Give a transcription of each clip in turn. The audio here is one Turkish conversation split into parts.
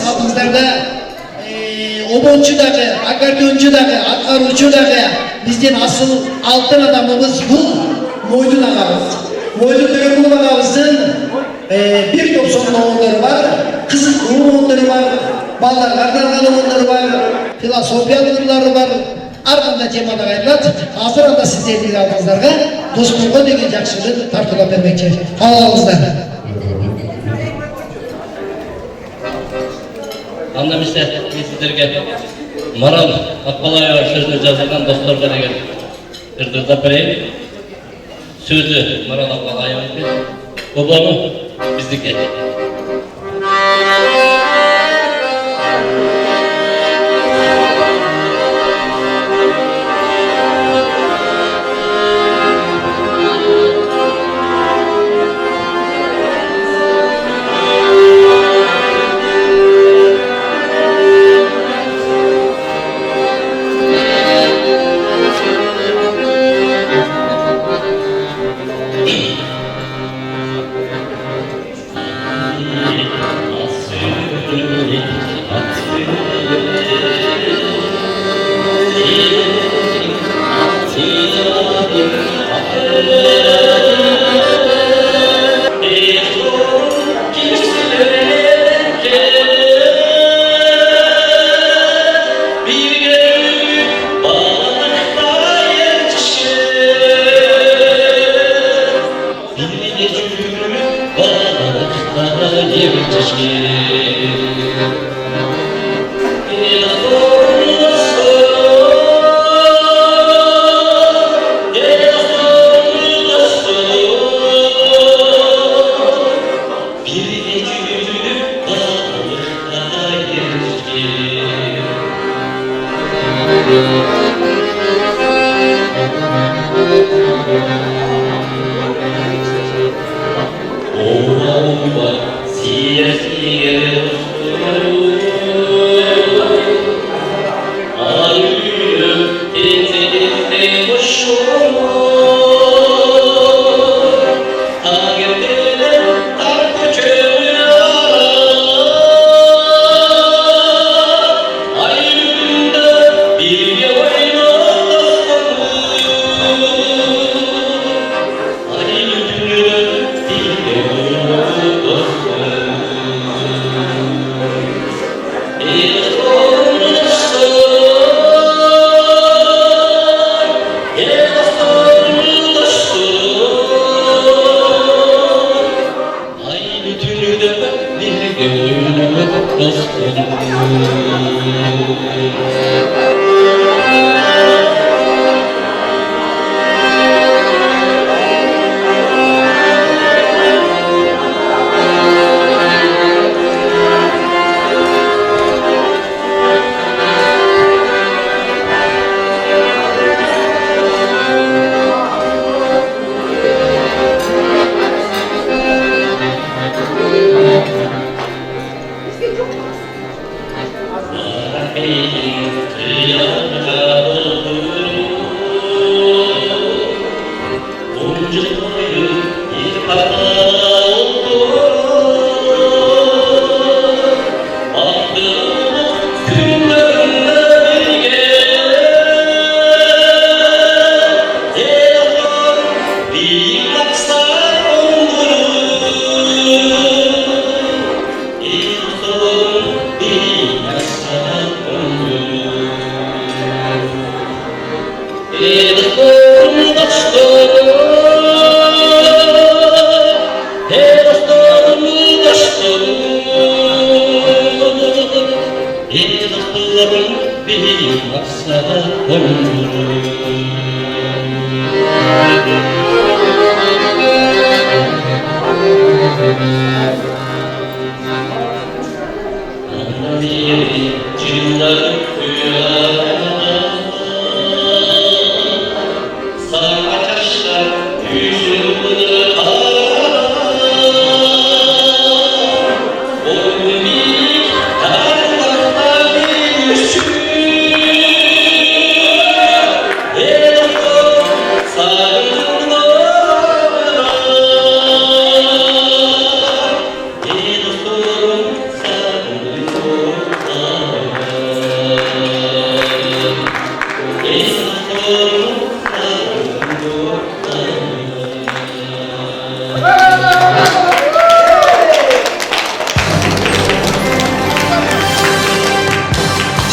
kalbimizde obonçu dağı, akardiyoncu dağı, atkarucu dağı, bizden asıl altın adamımız bu Moydun ağamız. Moydun Dörekul ağamızın bir top sonunda onları var, kızıl kuğu onları var, ballar kardargalı onları var, filosofiyalıları var. Ardından Cemal Ağaylat, hazır anda sizlerdir ağızlarga, dostluğa degen jakşılık tartıla vermekçi. Ağızlar. Anlamışlar, sizlerge Maral Akbalaya sözünü жазылған dostlarga деген ырдырда берейин. Sözü Maral Akbalaya'nın, Obama bizdeki.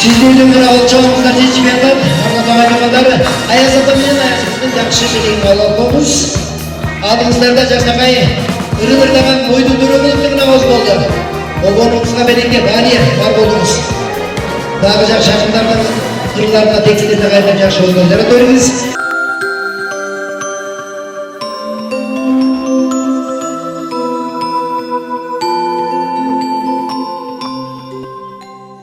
Сиздердин мына олчоңуздар чечип жатат. Ардактуу агайдамадар, Аяз ата менен Аязовдун жакшы бийлигин каалап алдыңыздарда жакшабай ыры-ырдаган мойдундуру болуп тыңдабыз болду. Обонуңузга береке, баалиев бар болуңуз. Дагы жакшы акындардын кырларына тексттерди кайра жакшы өздөрү көрүңүз.